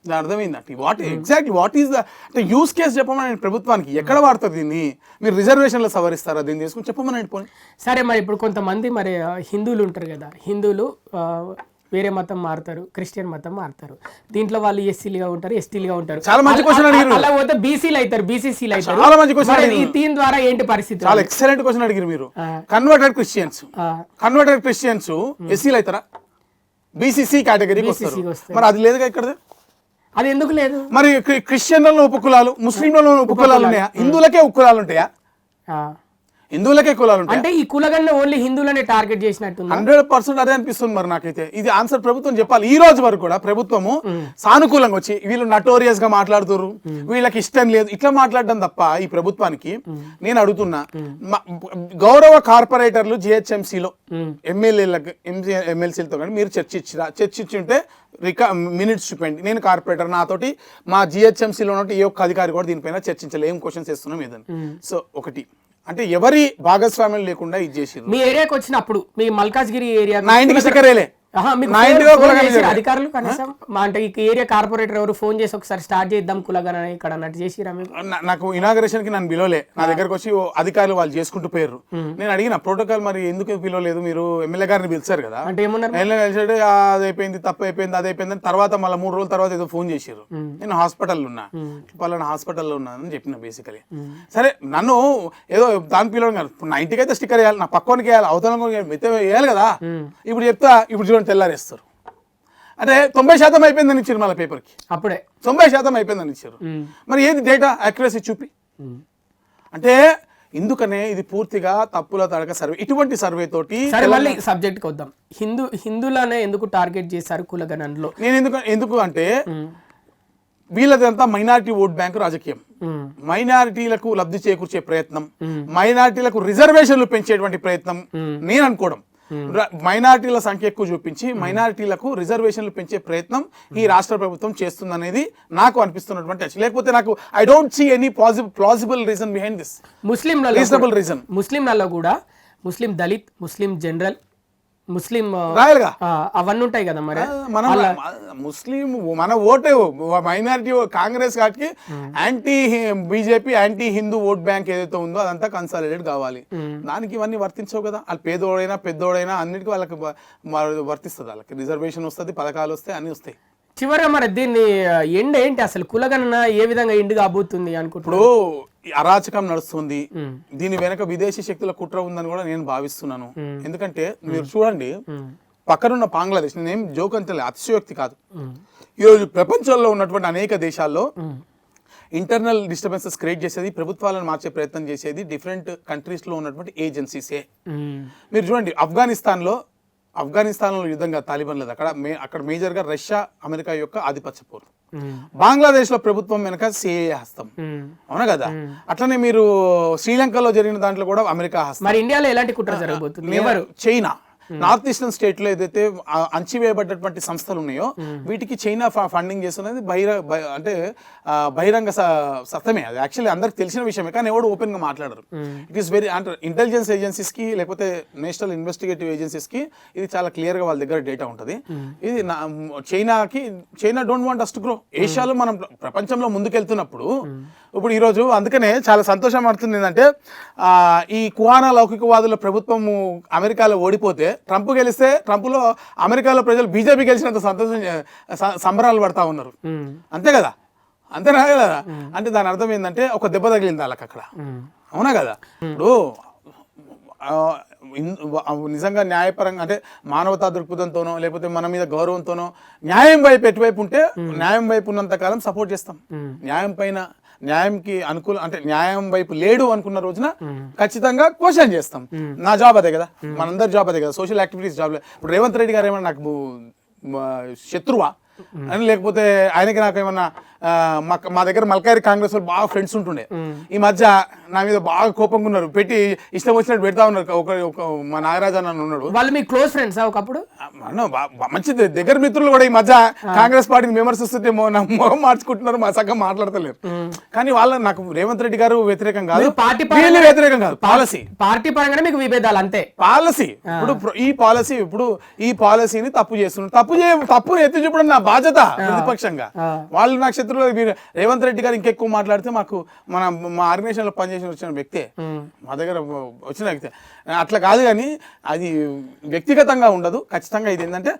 దాని అర్థమైందంటే వాట్ ఈస్ ద అంటే యూస్ కేసు చెప్పమని ప్రభుత్వానికి ఎక్కడ వాడతారు దీన్ని? మీరు రిజర్వేషన్లో సవరిస్తారా దీన్ని తీసుకుని చెప్పమని పోనీ. సరే, మరి ఇప్పుడు కొంతమంది మరి హిందువులు ఉంటారు కదా, హిందువులు వేరే మతం మారుతారు, క్రిస్టియన్ మతం మారుతారు. దీంట్లో వాళ్ళు ఎస్సీలుగా ఉంటారు, ఎస్టీలుగా ఉంటారు. చాలా మంచి క్వశ్చన్ అడిగారు. అలా పోతే బీసీలు అవుతారు, బీసీసీలు అవుతారు. చాలా మంచి క్వశ్చన్ అడిగారు. ఈ దీని ద్వారా ఏంటి పరిస్థితి? చాలా ఎక్సలెంట్ క్వశ్చన్ అడిగారు మీరు. కన్వర్టెడ్ క్రిస్టియన్స్ ఎస్సీలు అవుతారా? బీసీసీ కేటగిరీకి వస్తారు. మరి అది లేదుగా ఇక్కడ. అది ఎందుకు లేదు? మరి క్రిస్టియన్లలో ఉపకులాలు, ముస్లింలలో ఉపకులాలు ఉన్నాయా? హిందువులకే ఉపకులాలు ఉంటాయా? హిందువులకే కులాలు ఉంటాయి. అంటే ఈ కులగణన ఓన్లీ హిందువులనే టార్గెట్ చేసినట్టు 100% అదే అనిపిస్తుంది. మరి నాకైతే ఇది ఆన్సర్ ప్రభుత్వం చెప్పాలి. ఈ రోజు వరకు కూడా ప్రభుత్వము సానుకూలంగా వచ్చి వీళ్ళు నటోరియస్ గా మాట్లాడుతున్నారు, వీళ్ళకి ఇష్టం లేదు, ఇట్లా మాట్లాడడం తప్ప ఈ ప్రభుత్వానికి నేను అడుగుతున్నా, గౌరవ కార్పొరేటర్లు జిహెచ్ఎంసీలో ఎమ్మెల్సీలతో కానీ మీరు చర్చించుంటే మినిట్స్ చూపండి. నేను కార్పొరేటర్, నాతోటి మా జిహెచ్ఎంసీలో ఉన్నట్టు ఏ ఒక్క అధికారి కూడా దీనిపైన చర్చించలేదు. ఏం క్వశ్చన్స్ ఇస్తున్నాం ఏదని. సో ఒకటి అంటే ఎవరి భాగస్వామ్యం లేకుండా ఇది చేసి మీ ఏరియాకి వచ్చినప్పుడు మీ మల్కాజ్గిరి ఏరియా నా ఇంటికి స్టిక్కరేలే అధికారులు కనీసం అంటే ఈ ఏరియా కార్పొరేటర్ ఎవరు ఫోన్ చేసి ఒకసారి స్టార్ట్ చేద్దాం కులగణన ఇక్కడ అన్నట్టు చేసిరా? నాకు ఇనాగరేషన్ కి నన్ను పిలవలే, నా దగ్గరకు వచ్చి అధికారులు వాళ్ళు చేసుకుంటూ పోయారు. నేను అడిగిన ప్రోటోకాల్ మరి ఎందుకు పిలవలేదు, మీరు ఎమ్మెల్యే గారిని పిలిచారు కదా అంటే ఏమన్నారు? కలిసాడు, అది అయిపోయింది, తప్పు అయిపోయింది, అది అయిపోయింది అని తర్వాత మళ్ళీ 3 రోజుల తర్వాత ఏదో ఫోన్ చేశారు. నేను హాస్పిటల్లో ఉన్నా, పలానా హాస్పిటల్లో ఉన్నానని చెప్పిన. బేసికలీ సరే నన్ను ఏదో దాని పిలవడం కాదు, నా ఇంటికి అయితే స్టిక్కర్ వేయాలి, నా పక్కనికి వేయాలి, అవతల వేయాలి కదా. ఇప్పుడు చెప్తా, ఇప్పుడు చూడండి తెల్లారేస్తారు. అంటే 90% అయిపోయిందని ఇచ్చారు మళ్ళీ పేపర్కి, అప్పుడే 90% అయిపోయిందని ఇచ్చారు. మరి ఏది డేటా యాక్యురసీ చూపి అంటే ఎందుకనే ఇది పూర్తిగా తప్పుల తడక సర్వే. ఇటువంటి సర్వే తోటి సబ్జెక్ట్కి వద్దాం. హిందువులనే ఎందుకు టార్గెట్ చేశారు కులగణనలో? నేను ఎందుకు అంటే వీళ్ళదంతా మైనారిటీ ఓట్ బ్యాంక్ రాజకీయం. మైనారిటీలకు లబ్ధి చేకూర్చే ప్రయత్నం, మైనారిటీలకు రిజర్వేషన్లు పెంచేటువంటి ప్రయత్నం నేను అనుకోవడం. మైనారిటీల సంఖ్య ఎక్కువ చూపించి మైనారిటీలకు రిజర్వేషన్లు పెంచే ప్రయత్నం ఈ రాష్ట్ర ప్రభుత్వం చేస్తుందనేది నాకు అనిపిస్తున్నటువంటి. లేకపోతే నాకు I don't see any plausible reason behind this. Reasonable reason. ముస్లింలలో కూడా ముస్లిం దళిత్, ముస్లిం జనరల్, ముస్లిం అవన్నీ ఉంటాయి కదా. మరి ముస్లిం మన ఓటే మైనారిటీ కాంగ్రెస్ కాకి anti BJP anti Hindu vote bank ఏదైతే ఉందో అదంతా కన్సాలిడేట్ కావాలి. దానికి ఇవన్నీ వర్తించవు కదా. వాళ్ళు పేదోడైనా పెద్దోడైనా అన్నిటికీ వాళ్ళకి వర్తిస్తుంది. వాళ్ళకి రిజర్వేషన్ వస్తుంది, పథకాలు వస్తాయి, అన్ని వస్తాయి. చివరిగా మరి దీన్ని ఎండ్ ఏంటి అసలు? కులగణన ఏ విధంగా ఎండ్ కాబోతుంది అనుకుంటున్నా? ఇప్పుడు అరాచకం నడుస్తుంది, దీని వెనక విదేశీ శక్తుల కుట్ర ఉందని కూడా నేను భావిస్తున్నాను. ఎందుకంటే మీరు చూడండి, పక్కనున్న బంగ్లాదేశ్, నేనేం జోక్ అంతే, అతిశయోక్తి కాదు, ఈరోజు ప్రపంచంలో ఉన్నటువంటి అనేక దేశాల్లో ఇంటర్నల్ డిస్టర్బెన్సెస్ క్రియేట్ చేసేది, ప్రభుత్వాలను మార్చే ప్రయత్నం చేసేది డిఫరెంట్ కంట్రీస్లో ఉన్నటువంటి ఏజెన్సీసే. మీరు చూడండి, ఆఫ్ఘనిస్తాన్లో యుద్ధంగా తాలిబాన్లది, అక్కడ మేజర్గా రష్యా అమెరికా యొక్క ఆధిపత్య పోరు. బంగ్లాదేశ్లో ప్రభుత్వం వెనక సిఏఏ హస్తం, అవునా కదా? అట్లనే మీరు శ్రీలంకలో జరిగిన దాంట్లో కూడా అమెరికా హస్తం. మరి ఇండియాలో ఎలాంటి కుట్ర జరగబోతుంది? చైనా నార్త్ ఈస్టర్న్ స్టేట్ లో ఏదైతే అంచివేయబడ్డటువంటి సంస్థలు ఉన్నాయో వీటికి చైనా ఫండింగ్ చేస్తున్నది అంటే బహిరంగ సత్యమే. అది యాక్చువల్లీ అందరికి తెలిసిన విషయమే, కానీ ఎవడు ఓపెన్ గా మాట్లాడరు. ఇట్ ఈస్ వెరీ అంటే ఇంటెలిజెన్స్ ఏజెన్సీస్ కి లేకపోతే నేషనల్ ఇన్వెస్టిగేటివ్ ఏజెన్సీస్ కి ఇది చాలా క్లియర్ గా వాళ్ళ దగ్గర డేటా ఉంటుంది. ఇది China don't want us to grow. ఏషియాలో మనం ప్రపంచంలో ముందుకెళ్తున్నప్పుడు ఇప్పుడు ఈరోజు అందుకనే చాలా సంతోషం పడుతుంది ఏంటంటే ఈ కుహానా లౌకికవాదుల ప్రభుత్వము అమెరికాలో ఓడిపోతే, ట్రంప్ గెలిస్తే ట్రంప్లో అమెరికాలో ప్రజలు బీజేపీ గెలిచినంత సంబరాలు పడతా ఉన్నారు. అంతే కదా, అంతేనా కదా? అంటే దాని అర్థం ఏంటంటే ఒక దెబ్బ తగిలింది వాళ్ళకి అక్కడ, అవునా కదా? ఇప్పుడు నిజంగా న్యాయపరంగా అంటే మానవతా దృక్పథంతోనో లేకపోతే మన మీద గౌరవంతోనో న్యాయం వైపు ఎటువైపు ఉంటే, న్యాయం వైపు ఉన్నంత కాలం సపోర్ట్ చేస్తాం. న్యాయంకి అనుకూల అంటే న్యాయం వైపు లేడు అనుకున్న రోజున ఖచ్చితంగా క్వశ్చన్ చేస్తాం. నా జాబ్ అదే కదా, మనందరి జాబ్ అదే కదా, సోషల్ యాక్టివిటీస్ జాబ్. ఇప్పుడు రేవంత్ రెడ్డి గారు ఏమన్నా నాకు శత్రువా అని, లేకపోతే ఆయనకి నాకు ఏమన్నా మా దగ్గర మల్కారి కాంగ్రెస్ వాళ్ళు బాగా ఫ్రెండ్స్ ఉంటుండే, ఈ మధ్య నా మీద బాగా కోపంగా ఉన్నారు, పెట్టి ఇష్టం వచ్చినట్టు పెడతా ఉన్నారు. మా నాగరాజు అన్న ఉన్నాడు, వాళ్ళు మీ క్లోజ్ ఫ్రెండ్స్ ఒకప్పుడు, మంచి దగ్గర మిత్రులు కూడా ఈ మధ్య కాంగ్రెస్ పార్టీని విమర్శిస్తుంటే మొహం మార్చుకుంటున్నారు, మా సగం మాట్లాడతలేరు. కానీ వాళ్ళ నాకు రేవంత్ రెడ్డి గారు వ్యతిరేకం కాదు, వ్యతిరేకం కాదు, పార్టీ పరంగానే మీకు విభేదాలు అంతే. పాలసీ ఇప్పుడు ఈ పాలసీని తప్పు చేస్తున్నారు, తప్పుని ఎత్తి చూపడం నా బాధ్యత ప్రతిపక్షంగా. వాళ్ళు నాకు శత్రువులు. రేవంత్ రెడ్డి గారు ఇంకెక్కువ మాట్లాడితే మా ఆర్గనైజేషన్ లో పనిచేసిన వచ్చిన వ్యక్తే, మా దగ్గర వచ్చిన వ్యక్తే. అట్లా కాదు, కానీ అది వ్యక్తిగతంగా ఉండదు. ఖచ్చితంగా ఇది ఏంటంటే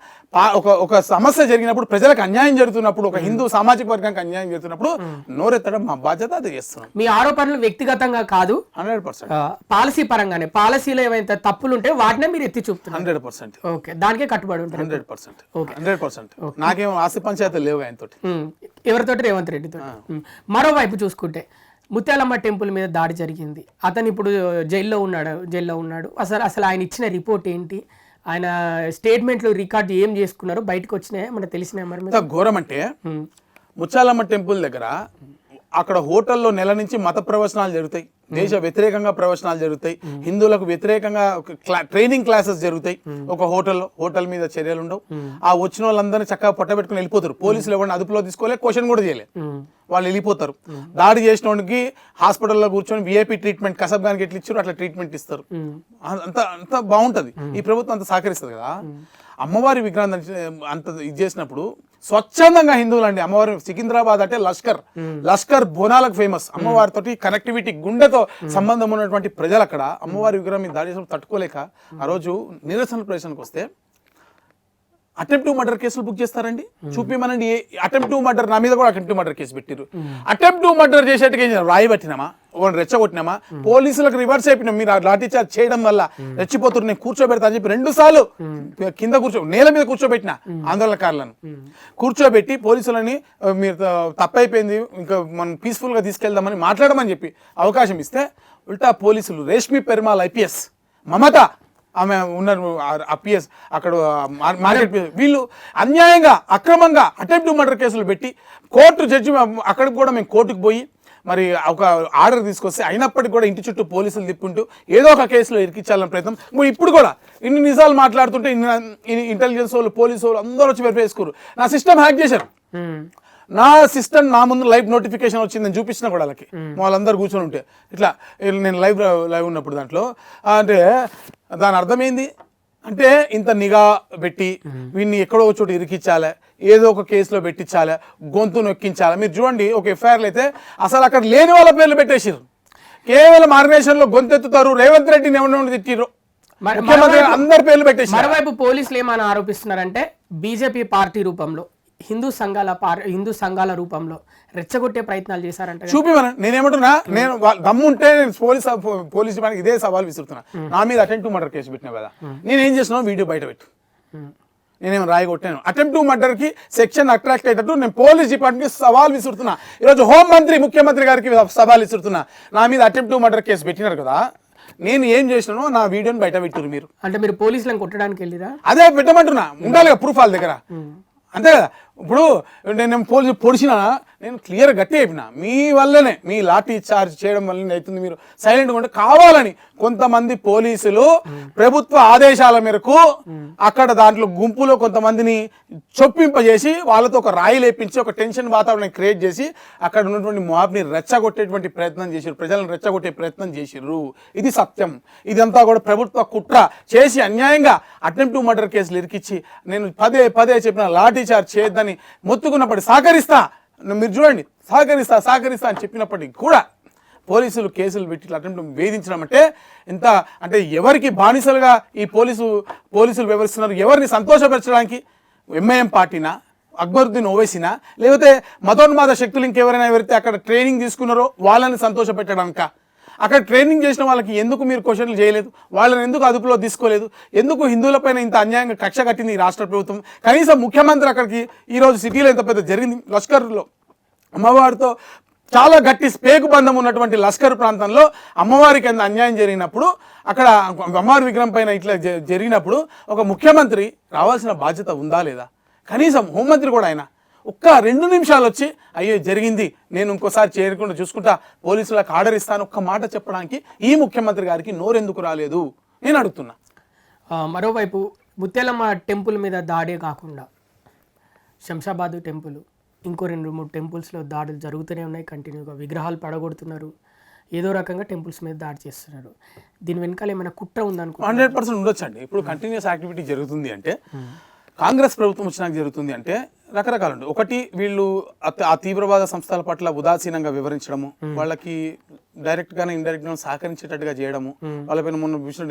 ఒక సమస్య జరిగినప్పుడు, ప్రజలకు అన్యాయం జరుగుతున్నప్పుడు, ఒక హిందూ సామాజిక వర్గానికి అన్యాయం జరుగుతున్నప్పుడు నోరెత్తడం మా బాధ్యత, అది చేస్తున్నాం. మీ ఆరోపణలు వ్యక్తిగతంగా కాదు, 100% పాలసీ పరంగానే. పాలసీలో ఏమైతే తప్పులు ఉంటే వాటినే మీరు ఎత్తి చూపుతున్నారు. 100%. ఓకే, దానికే కట్టుబడి ఉంటారు. 100%. నాకేం ఆస్తి పంచాయతీలు లేవు ఆయనతో, ఎవరితోటి? రేవంత్ రెడ్డితో. మరోవైపు చూసుకుంటే ముత్యాలమ్మ టెంపుల్ మీద దాడి జరిగింది, అతను ఇప్పుడు జైల్లో ఉన్నాడు. అసలు ఆయన ఇచ్చిన రిపోర్ట్ ఏంటి, ఆయన స్టేట్మెంట్లు రికార్డ్ ఏం చేసుకున్నారు, బయటకు వచ్చినాయి మనకు తెలిసినాయి. మరి ఘోరం అంటే ముత్యాలమ్మ టెంపుల్ దగ్గర అక్కడ హోటల్లో నెల నుంచి మత ప్రవచనాలు జరుగుతాయి, దేశ వ్యతిరేకంగా ప్రవచనాలు జరుగుతాయి, హిందువులకు వ్యతిరేకంగా ట్రైనింగ్ క్లాసెస్ జరుగుతాయి. ఒక హోటల్ మీద చర్యలు ఉండవు. ఆ వచ్చిన వాళ్ళందరినీ చక్కగా పట్టబెట్టుకుని వెళ్ళిపోతారు. పోలీసులు ఎవరిని అదుపులో తీసుకోలే, క్వశ్చన్ కూడా చేయలే, వాళ్ళు వెళ్ళిపోతారు. దాడి చేసిన వాడికి హాస్పిటల్లో కూర్చొని విఐపి ట్రీట్మెంట్, కసబ్గానికి ఎట్లా ఇచ్చారు అట్లా ట్రీట్మెంట్ ఇస్తారు. అంత బాగుంటది. ఈ ప్రభుత్వం అంత సహకరిస్తుంది కదా. అమ్మవారి విగ్రహం అంత ఇది చేసినప్పుడు స్వచ్ఛందంగా హిందువులు అండి, అమ్మవారి సికింద్రాబాద్ అంటే లష్కర్ బోనాలకు ఫేమస్. అమ్మవారితోటి కనెక్టివిటీ, గుండెతో సంబంధం ఉన్నటువంటి ప్రజలు అక్కడ అమ్మవారి విగ్రహం మీద దాడి చేసినప్పుడు తట్టుకోలేక ఆ రోజు నిరసన ప్రదర్శనకు వస్తే అటెంప్ట్ మర్డర్ కేసులు బుక్ చేస్తారండి. చూపిమనండి, అటెంప్ట్ మర్డర్, నా మీద కూడా అటెంప్ట్ మర్డర్ కేసు పెట్టారు. అటెంప్ట్ మర్డర్ చేసేట్టుగా రాయి పట్టినామా, రెచ్చగొట్టినామా, పోలీసులకు రివర్స్ అయిపోయినాం. మీరు లాఠీ చార్జ్ చేయడం వల్ల రెచ్చిపోతున్నారు, నేను కూర్చోబెడతా అని చెప్పి 2 సార్లు కింద నేల మీద కూర్చోబెట్టిన ఆందోళనకారులను కూర్చోబెట్టి పోలీసులని మీరు తప్పైపోయింది, ఇంకా మనం పీస్ఫుల్ గా తీసుకెళ్దామని మాట్లాడమని చెప్పి అవకాశం ఇస్తే ఉల్టా పోలీసులు, రేష్మి పెరుమాల్ ఐపీఎస్, మమత ఆమె ఉన్నారు ఐపీఎస్, అక్కడ మార్కెట్, వీళ్ళు అన్యాయంగా అక్రమంగా అటెంప్ట్ మర్డర్ కేసులు పెట్టి కోర్టు జడ్జి అక్కడికి కూడా మేము కోర్టుకు పోయి మరి ఒక ఆర్డర్ తీసుకొస్తే అయినప్పటికీ కూడా ఇంటి చుట్టూ పోలీసులు తిప్పుకుంటూ ఏదో ఒక కేసులో ఇరికించాలని ప్రయత్నం. ఇప్పుడు కూడా ఇన్ని నిజాలు మాట్లాడుతుంటే ఇంటెలిజెన్స్ వాళ్ళు, పోలీసు వాళ్ళు అందరూ వచ్చి వెరిఫై చేసుకోరు. నా సిస్టమ్ హ్యాక్ చేశారు, నా సిస్టమ్ నా ముందు లైవ్ నోటిఫికేషన్ వచ్చిందని చూపించిన కూడా వాళ్ళకి, వాళ్ళందరూ కూర్చొని ఉంటే ఇట్లా నేను లైవ్ ఉన్నప్పుడు దాంట్లో. అంటే దాని అర్థం ఏంది అంటే ఇంత నిఘా పెట్టి వీడిని ఎక్కడో చోటు ఇరికించాలి, ఏదో ఒక కేసులో పెట్టించాలి, గొంతు నొక్కించాలి. మీరు చూడండి, ఒక ఎఫ్ఐఆర్లు అయితే అసలు అక్కడ లేని వాళ్ళ పేర్లు పెట్టేసారు, కేవలం ఆర్గనైజేషన్లో గొంతెత్తుతారు. రేవంత్ రెడ్డిని ఎవరిని తిట్టిరు, అందరి పేర్లు పెట్టేసి. మరోవైపు పోలీసులు ఏమైనా ఆరోపిస్తున్నారంటే బీజేపీ పార్టీ రూపంలో హిందూ సంఘాల రూపంలో రెచ్చగొట్టే ప్రయత్నాలు చేశారంట. చూపిమన నేనేమంటున్నా, నేను దమ్ముంటే నేను పోలీస్ ఇదే సవాల్ విసురుతున్నా. నా మీద అటెంప్ట్ మర్డర్ కేసు పెట్టినా కదా, నేనేం చేసినా వీడియో బయట పెట్టు, నేనేం రాయి కొట్టాను. అటెంప్ట్ టు మర్డర్కి సెక్షన్ అట్రాక్ట్ అయ్యేటట్టు నేను పోలీస్ డిపార్ట్మెంట్కి సవాల్ విసురుతున్నా. ఈరోజు హోంమంత్రి ముఖ్యమంత్రి గారికి సవాల్ విసురుతున్నా. నా మీద అటెంప్ట్ టు మర్డర్ కేసు పెట్టినారు కదా, నేను ఏం చేసినానో నా వీడియోని బయట పెట్టారు మీరు. అంటే మీరు పోలీసులను కొట్టడానికి వెళ్ళిరా? అదే పెట్టమంటున్నా, ఉండాలి కదా ప్రూఫ్ వాళ్ళ దగ్గర, అంతే కదా. ఇప్పుడు నేను పోలీసు పొడిచినా, నేను క్లియర్ గట్టి అయిపోయినా, మీ వల్లనే, మీ లాఠీ చార్జ్ చేయడం వల్లనే అవుతుంది. మీరు సైలెంట్గా ఉంటే కావాలని కొంతమంది పోలీసులు ప్రభుత్వ ఆదేశాల మేరకు అక్కడ దాంట్లో గుంపులో కొంతమందిని చొప్పింపజేసి వాళ్ళతో ఒక రాయి లేపించి ఒక టెన్షన్ వాతావరణం క్రియేట్ చేసి అక్కడ ఉన్నటువంటి మాబ్ని రెచ్చగొట్టేటువంటి ప్రయత్నం చేశారు, ప్రజలను రెచ్చగొట్టే ప్రయత్నం చేశారు. ఇది సత్యం. ఇదంతా కూడా ప్రభుత్వ కుట్ర చేసి అన్యాయంగా అటెంప్ట్ టు మర్డర్ కేసులు ఇరికిచ్చి నేను పదే పదే చెప్పిన లాఠీ చార్జ్ చేయొద్దని మొత్తుకున్నప్పటికీ సహకరిస్తా, మీరు చూడండి సహకరిస్తా అని చెప్పినప్పటికీ కూడా పోలీసులు కేసులు పెట్టి అటెంప్ట్ వేధించడం అంటే ఎంత అంటే ఎవరికి బానిసలుగా ఈ పోలీసులు వ్యవహరిస్తున్నారు? ఎవరిని సంతోషపరచడానికి? ఎంఐఎం పార్టీనా, అక్బరుద్దీన్ ఓవైసీనా, లేకపోతే మతోన్మాద శక్తులు ఇంకెవరైనా ఎవరైతే అక్కడ ట్రైనింగ్ తీసుకున్నారో వాళ్ళని సంతోషపెట్టడానిక? అక్కడ ట్రైనింగ్ చేసిన వాళ్ళకి ఎందుకు మీరు క్వశ్చన్లు చేయలేదు? వాళ్ళని ఎందుకు అదుపులో తీసుకోలేదు? ఎందుకు హిందువులపైన ఇంత అన్యాయంగా కక్ష కట్టింది ఈ రాష్ట్ర ప్రభుత్వం? కనీసం ముఖ్యమంత్రి అక్కడికి ఈరోజు సిటీలో ఎంత పెద్ద జరిగింది, లష్కర్లో అమ్మవారితో చాలా గట్టి స్పేకు బంధం ఉన్నటువంటి లష్కర్ ప్రాంతంలో అమ్మవారికి ఎంత అన్యాయం జరిగినప్పుడు, అక్కడ అమ్మవారి విగ్రహం పైన ఇట్లా జరిగినప్పుడు ఒక ముఖ్యమంత్రి రావాల్సిన బాధ్యత ఉందా లేదా? కనీసం హోంమంత్రి కూడా ఆయన ఒక్క 2 నిమిషాలు వచ్చి అయ్యో జరిగింది, నేను ఇంకోసారి చేయకుండా చూసుకుంటా, పోలీసులకు ఆర్డర్ ఇస్తాను ఒక్క మాట చెప్పడానికి ఈ ముఖ్యమంత్రి గారికి నోరెందుకు రాలేదు నేను అడుగుతున్నా. మరోవైపు ముత్యాలమ్మ టెంపుల్ మీద దాడే కాకుండా శంషాబాద్ టెంపుల్, ఇంకో 2-3 టెంపుల్స్లో దాడులు జరుగుతూనే ఉన్నాయి. కంటిన్యూగా విగ్రహాలు పడగొడుతున్నారు, ఏదో రకంగా టెంపుల్స్ మీద దాడి చేస్తున్నారు. దీని వెనకాల ఏమైనా కుట్ర ఉందనుకో? 100% ఉండొచ్చండి. ఇప్పుడు కంటిన్యూస్ యాక్టివిటీ జరుగుతుంది అంటే, కాంగ్రెస్ ప్రభుత్వం వచ్చినాక జరుగుతుంది అంటే రకరకాలు ఉంటాయి. ఒకటి, వీళ్ళు ఆ తీవ్రవాద సంస్థల పట్ల ఉదాసీనంగా వివరించడము, వాళ్ళకి డైరెక్ట్ గానే ఇండైరెక్ట్ గా సహకరించేటట్టుగా చేయడము, వాళ్ళపైన మొన్న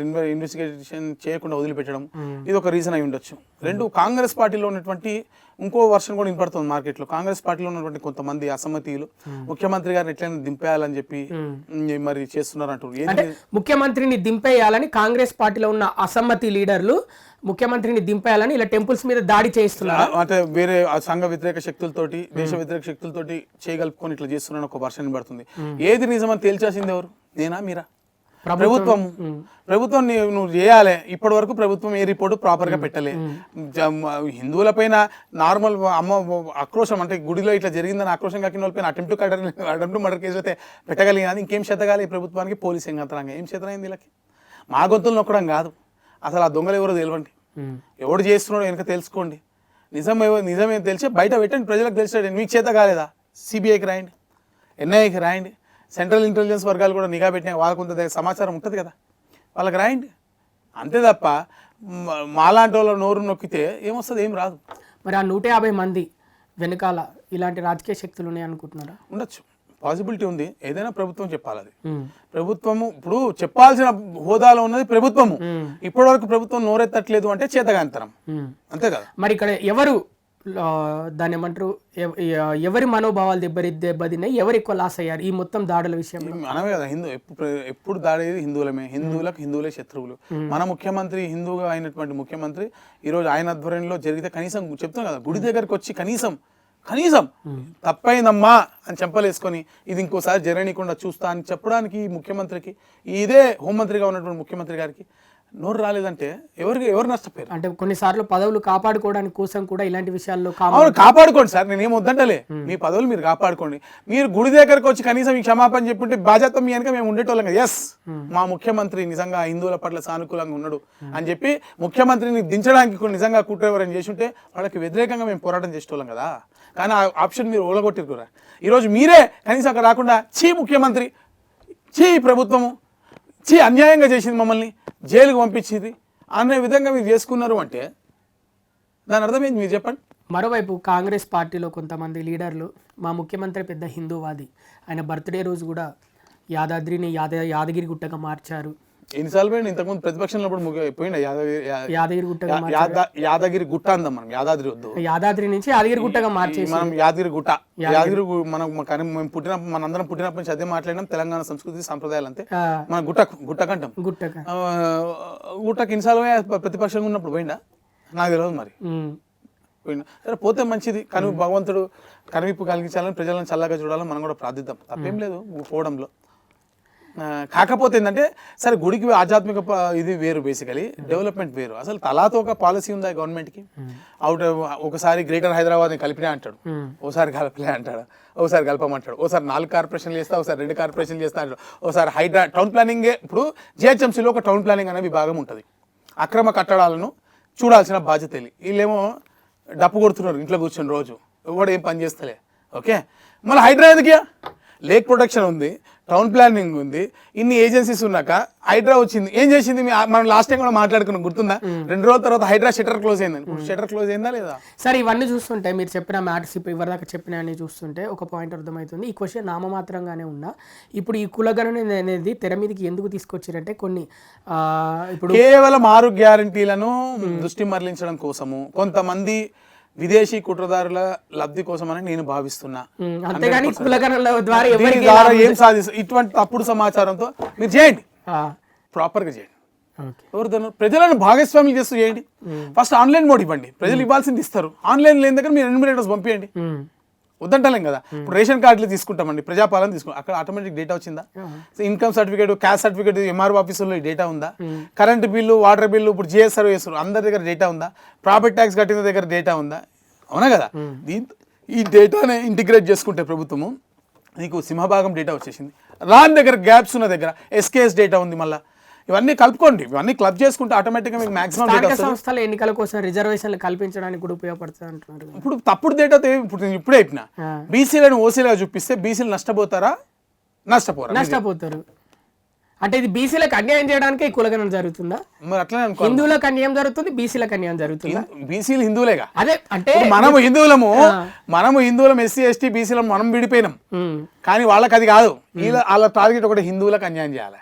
ఇన్వెస్టిగేషన్ చేయకుండా వదిలిపెట్టడం, ఇది ఒక రీజన్ అయి ఉండొచ్చు. 2, కాంగ్రెస్ పార్టీలో ఉన్నటువంటి ఇంకో వర్షన్ కూడా వినపడుతుంది మార్కెట్లో. కాంగ్రెస్ పార్టీలో ఉన్నటువంటి కొంతమంది అసమ్మతీయులు ముఖ్యమంత్రి గారిని ఎట్లయినా దింపేయాలని చెప్పి మరి చేస్తున్నారు అంటారు. అంటే ముఖ్యమంత్రిని దింపేయాలని కాంగ్రెస్ పార్టీలో ఉన్న అసమ్మతి లీడర్లు ముఖ్యమంత్రిని దింపేయాలని ఇలా టెంపుల్స్ మీద దాడి చేస్తున్నారు. అంటే వేరే సంఘ వ్యతిరేక శక్తులతోటి, దేశ వ్యతిరేక శక్తులతోటి చేయగలుపుకొని ఇట్లా చేస్తున్నాను ఒక వర్షన్ పడుతుంది. ఏది నిజమని తేల్చాల్సింది ఎవరు? నేనా మీరా? ప్రభుత్వం నువ్వు చేయాలి. ఇప్పటి వరకు ప్రభుత్వం ఏ రిపోర్టు ప్రాపర్గా పెట్టలే. హిందువుల పైన నార్మల్ ఆక్రోశం అంటే గుడిలో ఇట్లా జరిగిందని ఆక్రోశం కాకిన వాళ్ళపైన అటెంప్ట్ మర్డర్ కేసు అయితే పెట్టగలిగినది. ఇంకేం చేతగాలి ప్రభుత్వానికి? పోలీసు యంత్రాంగం ఏం చేతనైంది వీళ్ళకి? మా గొంతులు నొక్కడం కాదు, అసలు ఆ దొంగలు ఎవరో తెలియండి, ఎవడు చేస్తున్నాడో వెనక తెలుసుకోండి, నిజమే తెలిసి బయట పెట్టండి, ప్రజలకు తెలిసాడు. మీకు చేత కాలేదా? సిబిఐకి రాయండి, ఎన్ఐఏకి రాయండి, సెంట్రల్ ఇంటెలిజెన్స్ వర్గాలు కూడా నిఘా పెట్టినా వాళ్ళకు కొంత సమాచారం ఉంటుంది కదా, వాళ్ళకి రాయండి. అంతే తప్ప మాలాంటి వాళ్ళ నోరు నొక్కితే ఏమొస్తుంది? ఏం రాదు. మరి ఆ 150 మంది వెనకాల ఇలాంటి రాజకీయ శక్తులు ఉన్నాయి అనుకుంటున్నారా? ఉండొచ్చు, పాసిబిలిటీ ఉంది. ఏదైనా ప్రభుత్వం చెప్పాలి. అది ప్రభుత్వము ఇప్పుడు చెప్పాల్సిన హోదాలో ఉన్నది ప్రభుత్వము. ఇప్పటి వరకు ప్రభుత్వం నోరెత్తట్లేదు అంటే చేతగాంతరం, అంతే కదా. మరి ఇక్కడ ఎవరు దాన్ని ఏమంటారు, ఎవరి మనోభావాలు దెబ్బతిన్నాయి, ఎవరు ఎక్కువ లాస్ అయ్యారు ఈ మొత్తం దాడుల విషయంలో? మనమే కదా, ఎప్పుడు దాడేది హిందువులమే, హిందువులే శత్రువులు. మన ముఖ్యమంత్రి హిందువుగా అయినటువంటి ముఖ్యమంత్రి ఈరోజు ఆయన ఆధ్వర్యంలో జరిగితే కనీసం చెప్తాం కదా, గుడి దగ్గరకు వచ్చి కనీసం తప్పైందమ్మా అని చెంపలేసుకొని ఇది ఇంకోసారి జరగనీయకుండా చూస్తా అని చెప్పడానికి ముఖ్యమంత్రికి, ఇదే హోంమంత్రిగా ఉన్నటువంటి ముఖ్యమంత్రి గారికి నోరు రాలేదంటే ఎవరు నష్టపోయారు? అంటే కొన్నిసార్లు పదవులు కాపాడుకోవడానికి కోసం కూడా ఇలాంటి విషయాల్లో కాపాడుకోండి సార్, నేనేం వద్దంటలే, మీ పదవులు మీరు కాపాడుకోండి. మీరు గుడి దగ్గరకు వచ్చి కనీసం ఈ క్షమాపణ చెప్పుంటే బాధ్యత మీ వెనక మేము ఉండేటోళ్ళం కదా. ఎస్, మా ముఖ్యమంత్రి నిజంగా హిందువుల పట్ల సానుకూలంగా ఉన్నాడు అని చెప్పి ముఖ్యమంత్రిని దించడానికి నిజంగా కుట్ర ఎవరైనా చేసి ఉంటే వాళ్ళకి వ్యతిరేకంగా మేము పోరాటం చేసేటోళ్ళం కదా. కానీ ఆ ఆప్షన్ మీరు ఓలగొట్టారు కూడా. ఈరోజు మీరే కనీసం అక్కడ రాకుండా చీ ముఖ్యమంత్రి, చీ ప్రభుత్వము, చీ అన్యాయంగా చేసింది, మమ్మల్ని జైలుకు పంపించింది అనే విధంగా మీరు చేసుకున్నారు అంటే దాని అర్థం ఏంటి మీరు చెప్పండి. మరోవైపు కాంగ్రెస్ పార్టీలో కొంతమంది లీడర్లు మా ముఖ్యమంత్రి పెద్ద హిందూవాది, ఆయన బర్త్డే రోజు కూడా యాదాద్రిని యాదగిరి గుట్టగా మార్చారు. ఎన్నిసార్లు పోయింది? ఇంతకుముందు ప్రతిపక్షంలో పోయింది యాదగిరి గుట్టగా, యాదగిరి గుట్ట అందాం మనం, యాదాద్రి వద్దు, యాదాద్రి నుంచి యాదగిరి గుట్టగా మార్చేసి మనం యాదగిరి గుట్ట, మనం మనందరం పుట్టినప్పటి నుంచి అదే మాట్లాడినాం. తెలంగాణ సంస్కృతి సంప్రదాయాలు అంతే. మన గుట్టకంటాం. గుట్టకి ఎన్నిసార్లు ప్రతిపక్షంగా ఉన్నప్పుడు పోయిందా? నాకు తెలియదు మరి. సరే పోతే మంచిది, కానీ భగవంతుడు కనువిప్పు కలిగించాలని, ప్రజలను చల్లగా చూడాలని మనం కూడా ప్రార్థిద్దాం, తప్పేం లేదు పోవడంలో. కాకపోతే ఏంటంటే సరే గుడికి ఆధ్యాత్మిక ఇది వేరు, బేసికలీ డెవలప్మెంట్ వేరు. అసలు తలాతో ఒక పాలసీ ఉందా గవర్నమెంట్కి? ఒకసారి గ్రేటర్ హైదరాబాద్ని కలిపినా అంటాడు, ఓసారి కలపలే అంటాడు, ఒకసారి కలపమంటాడు, ఒకసారి 4 కార్పొరేషన్లు చేస్తా, ఒకసారి 2 కార్పొరేషన్లు చేస్తా అంటాడు, ఒకసారి టౌన్ ప్లానింగే. ఇప్పుడు జిహెచ్ఎంసీలో ఒక టౌన్ ప్లానింగ్ అనే విభాగం ఉంటుంది. అక్రమ కట్టడాలను చూడాల్సిన బాధ్యత వీళ్ళేమో డప్పు కొడుతున్నారు ఇంట్లో కూర్చొని రోజు, ఎవడు ఏం పని చేస్తలే. ఓకే, మళ్ళీ హైడ్రా ఎందుకు? లేక్ ప్రొటెక్షన్ ఉంది, టౌన్ ప్లానింగ్ ఉంది, ఇన్ని ఏజెన్సీస్ ఉన్నాక హైడ్రా వచ్చింది. ఏం చేసింది? మనం లాస్ట్ టైం కూడా మాట్లాడుకున్నాం, గుర్తుందా? 2 రోజుల తర్వాత హైడ్రా షట్టర్ క్లోజ్ అయింది. షట్టర్ క్లోజ్ అయిందా లేదా? సరే, ఇవన్నీ చూస్తుంటే మీరు చెప్పిన మ్యాటర్స్ ఇవరిదాకా చెప్పిన అన్ని చూస్తుంటే ఒక పాయింట్ అర్థమవుతుంది. ఈ క్వశ్చన్ నామమాత్రంగానే ఉన్నా, ఇప్పుడు ఈ కులగణన అనేది తెర మీదకి ఎందుకు తీసుకొచ్చారంటే కొన్ని ఇప్పుడు కేవలం 6 గ్యారంటీలను దృష్టి మరలించడం కోసము, కొంతమంది విదేశీ కుట్రదారుల లబ్ధి కోసమని నేను భావిస్తున్నా. అంతేగాని కులగణన ద్వారా ఏం సాధిస్తారు? ఇటువంటి తప్పుడు సమాచారంతో మీరు చేయండి, ప్రాపర్గా చేయండి. ఎవరిదైనా ప్రజలను భాగస్వామ్యం చేస్తూ చేయండి. ఫస్ట్ ఆన్లైన్ మోడ్ ఇవ్వండి, ప్రజలు ఇవ్వాల్సింది ఇస్తారు. ఆన్లైన్ లేని దగ్గర మీరు ఎన్యూమరేటర్స్ పంపించండి, వద్దంటలేం కదా. ఇప్పుడు రేషన్ కార్డులు తీసుకుంటామండి, ప్రజాపాలన తీసుకుంటాం, అక్కడ ఆటోమేటిక్ డేటా వచ్చిందా? Income certificate, caste certificate MRO ఆఫీసులో డేటా ఉందా? కరెంట్ బిల్లు, వాటర్ బిల్లు, ఇప్పుడు జిఎస్ సర్వీస్ అందరి దగ్గర డేటా ఉందా? ప్రాపర్టీ ట్యాక్స్ కట్టిన దగ్గర డేటా ఉందా? అవునా కదా? దీంతో ఈ డేటాని ఇంటిగ్రేట్ చేసుకుంటే ప్రభుత్వము నీకు సింహభాగం డేటా వచ్చేసింది. రాని దగ్గర గ్యాప్స్ ఉన్న దగ్గర ఎస్కేఎస్ డేటా ఉంది. మళ్ళీ ఇవన్నీ కలుపుకోండి, ఇవన్నీ క్లబ్ చేసుకుంటే ఆటోమేటిక్గా మీకు మాక్సిమం డేటా సంస్థల ఎన్నికల కోసం రిజర్వేషన్లు కల్పించడానికి కూడా ఉపయోగపడుతుంది అంటున్నారు. ఇప్పుడు తప్పుడు డేటాతో ఇప్పుడు నేను ఇప్పుడే చెప్పిన, బీసీలను ఓసీలుగా చూపిస్తే బీసీలు నష్టపోతారా? నష్టపోతారు. అంటే ఇది బీసీలకు అన్యాయం చేయడానికి కులగణన జరుగుతుందా? మరి అట్లనే అనుకో, హిందువులకు అన్యాయం జరుగుతుంది, బీసీలకు అన్యాయం జరుగుతుంది. బీసీలు హిందువులేగా. అదే అంటే మనము హిందువులం ఎస్సీ ఎస్టీ బీసీలం మనం విడిపోయినాం, కానీ వాళ్ళకి అది కాదు. వాళ్ళ టార్గెట్ ఒకటి, హిందువులకు అన్యాయం చేయాలి.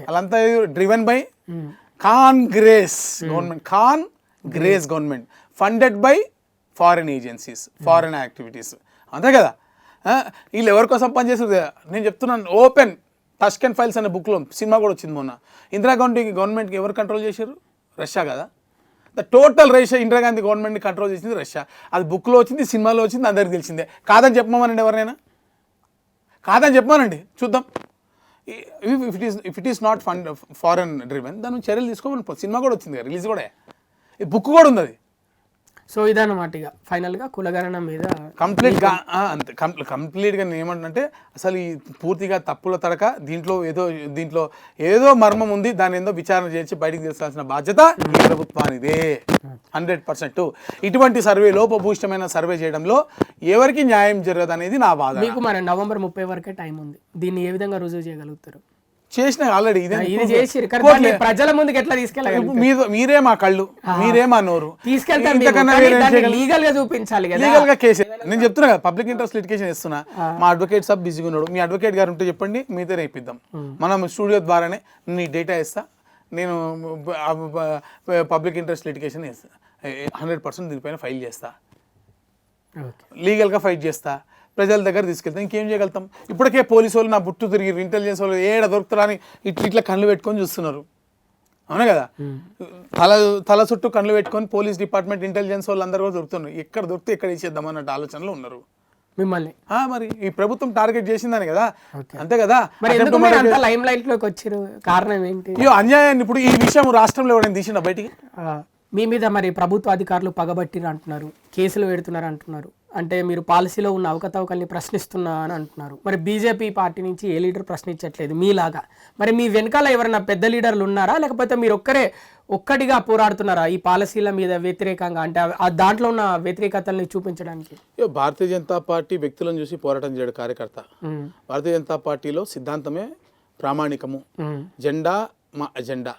వాళ్ళంతా driven by Congress government, funded by foreign agencies, foreign activities, అంతే కదా. వీళ్ళు ఎవరి కోసం పనిచేస్తుంది? నేను చెప్తున్నాను ఓపెన్. టస్కెన్ ఫైల్స్ అనే బుక్లో సినిమా కూడా వచ్చింది మొన్న. ఇందిరాగాంధీ గవర్నమెంట్కి ఎవరు కంట్రోల్ చేశారు? రష్యా కదా. ద టోటల్ రష్యా, ఇందిరాగాంధీ గవర్నమెంట్ని కంట్రోల్ చేసింది రష్యా. అది బుక్లో వచ్చింది, సినిమాలో వచ్చింది, అందరికి తెలిసిందే. కాదని చెప్పమనండి, ఎవరైనా కాదని చెప్పమానండి, చూద్దాం. If it is not foreign driven, దాని చర్యలు తీసుకోమని సినిమా కూడా వచ్చింది, రిలీజ్ కూడా, ఈ బుక్ కూడా ఉంది అది. సో ఇదన్నమాట ఇక ఫైనల్గా కులగణన మీద కంప్లీట్గా అంతే. కంప్లీట్గా నేను ఏమంటున్నంటే అసలు ఈ పూర్తిగా తప్పుల తడక, దీంట్లో ఏదో మర్మం ఉంది, దాని ఏదో విచారణ చేసి బయటికి తీర్చాల్సిన బాధ్యత ఈ ప్రభుత్వానిదే 100%. ఇటువంటి సర్వే, లోపభూయిష్టమైన సర్వే చేయడంలో ఎవరికి న్యాయం జరగదు అనేది నా బాధ. మీకు మన నవంబర్ 30 వరకే టైం ఉంది, దీన్ని ఏ విధంగా రుజువు చేయగలుగుతారు? చేసిన ఆల్రెడీ ప్రజల ముందుకు ఎట్లా తీసుకెళ్ళాలి? మీరే మా కళ్ళు, మీరే మా నోరు, లీగల్ గా చూపించాలి, లీగల్ గా కేసు. నేను చెప్తున్నా కదా, పబ్లిక్ ఇంట్రెస్ట్ లిటిగేషన్ ఇస్తున్నా. మా అడ్వకేట్ సాబ్ బిజీగా ఉన్నాడు, మీ అడ్వకేట్ గారు ఉంటే చెప్పండి, మీతో రేపిద్దాం. మనం స్టూడియో ద్వారానే నీ డేటా ఇస్తా, నేను పబ్లిక్ ఇంట్రెస్ట్ లిటిగేషన్ 100% దీనిపైన ఫైల్ చేస్తా, లీగల్గా ఫైట్ చేస్తా, ప్రజల దగ్గర తీసుకెళ్తాం. ఇంకేం చేయగలుగుతాం? ఇప్పటికే పోలీసు వాళ్ళు నా బుట్టు తిరిగి, ఇంటెలిజెన్స్ వాళ్ళు ఏడ దొరుకుతారా అని ఇట్లా కళ్ళు పెట్టుకొని చూస్తున్నారు, అవునా కదా. తల చుట్టూ కళ్ళు పెట్టుకొని పోలీస్ డిపార్ట్మెంట్, ఇంటెలిజెన్స్ వాళ్ళు అందరూ కూడా దొరుకుతున్నారు. ఎక్కడ దొరికితే ఎక్కడ ఇచ్చేద్దాం అన్నట్టు ఆలోచనలో ఉన్నారు మిమ్మల్ని. మరి ఈ ప్రభుత్వం టార్గెట్ చేసిందని కదా, అంతే కదా. లైమ్ లైట్ లోకి వచ్చారు, కారణం ఏంటి? అన్యాయాన్ని ఇప్పుడు ఈ విషయం రాష్ట్రంలో ఎవరైనా తీసిండా బయటికి? మీ మీద మరి ప్రభుత్వ అధికారులు పగబట్టిరు అంటున్నారు, కేసులు పెడుతున్నారు అంటున్నారు, అంటే మీరు పాలసీలో ఉన్న అవకతవకల్ని ప్రశ్నిస్తున్నా అని అంటున్నారు. మరి బీజేపీ పార్టీ నుంచి ఏ లీడర్ ప్రశ్నించట్లేదు మీలాగా. మరి మీ వెనకాల ఎవరైనా పెద్ద లీడర్లు ఉన్నారా, లేకపోతే మీరు ఒక్కటిగా పోరాడుతున్నారా ఈ పాలసీల మీద వ్యతిరేకంగా, అంటే దాంట్లో ఉన్న వ్యతిరేకతల్ని చూపించడానికి? భారతీయ జనతా పార్టీ వ్యక్తులను చూసి పోరాటం చేయడు కార్యకర్త. భారతీయ జనతా పార్టీలో సిద్ధాంతమే ప్రామాణికము, జెండా మా ఎజెండా,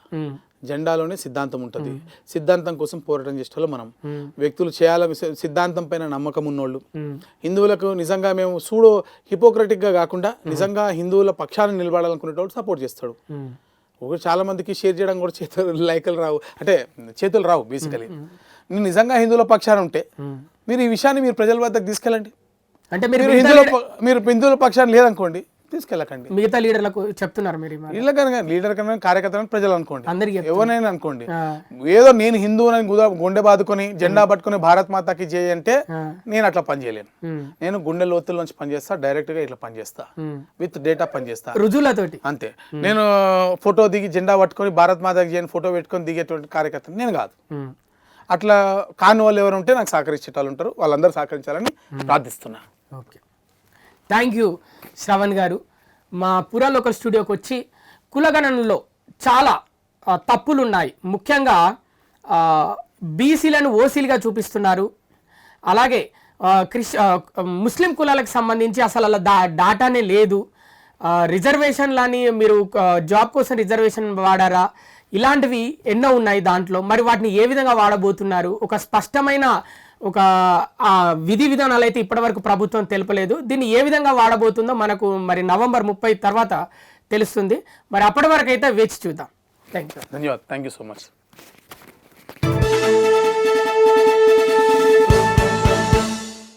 జెండాలోనే సిద్ధాంతం ఉంటుంది. సిద్ధాంతం కోసం పోరాటం చేసేవాళ్ళు మనం. వ్యక్తులు చేయాలని సిద్ధాంతం పైన నమ్మకం ఉన్నోళ్ళు, హిందువులకు నిజంగా మేము సూడో హిపోక్రటిక్గా కాకుండా నిజంగా హిందువుల పక్షాన్ని నిలబడాలనుకునేటోళ్ళు సపోర్ట్ చేస్తాడు. ఒకటి చాలా మందికి షేర్ చేయడం కూడా చేతులు రావు బేసికలీ. నేను నిజంగా హిందువుల పక్షాన ఉంటే మీరు ఈ విషయాన్ని మీరు ప్రజల వద్దకు తీసుకెళ్ళండి. అంటే మీరు హిందువుల పక్షాన్ని లేదనుకోండి, తీసుకెళ్ళకండి. మిగతా లీడర్లకు చెప్తున్నారు మీరు ఈ మాట? లీడర్ కన్నా కార్యకర్తలను ప్రజలు అనుకోండి, అందరికీ ఎవరైనా అనుకోండి. ఏదో నేను హిందూ అని గుండె బాదుకొని జెండా పట్టుకొని భారత్ మాతాకి జై అంటే నేను అట్లా పని చేయలేను. నేను గుండె లోతుల నుంచి పనిచేస్తా, డైరెక్ట్ గా ఇట్లా పనిచేస్తా, విత్ డేటా పనిచేస్తా, రుజువులతోటి. అంతే. నేను ఫోటో దిగి జెండా పట్టుకొని భారత్ మాతాకి జై ఫోటో పెట్టుకొని దిగేటువంటి కార్యకర్త నేను కాదు. అట్లా కాని వాళ్ళు ఎవరు ఉంటే నాకు సహకరించే వాళ్ళు ఉంటారు, వాళ్ళందరూ సహకరించాలని ప్రార్థిస్తున్నా. ఓకే, థ్యాంక్ యూ శ్రవణ్ గారు. మా పురా లోకల్ స్టూడియోకి వచ్చి కులగణనలో చాలా తప్పులు ఉన్నాయి, ముఖ్యంగా బీసీలను ఓసీలుగా చూపిస్తున్నారు. అలాగే ముస్లిం కులాలకు సంబంధించి అసలు అలా డాటానే లేదు. రిజర్వేషన్లని మీరు జాబ్ కోసం రిజర్వేషన్ వాడారా, ఇలాంటివి ఎన్నో ఉన్నాయి దాంట్లో. మరి వాటిని ఏ విధంగా వాడబోతున్నారు? ఒక స్పష్టమైన ఒక విధి విధానాలు అయితే ఇప్పటివరకు ప్రభుత్వం తెలపలేదు. దీన్ని ఏ విధంగా వాడబోతుందో మనకు మరి నవంబర్ 30 తర్వాత తెలుస్తుంది. మరి అప్పటి వరకు అయితే వేచి చూద్దాం. Thank you. ధన్యవాదాలు. Thank you so much.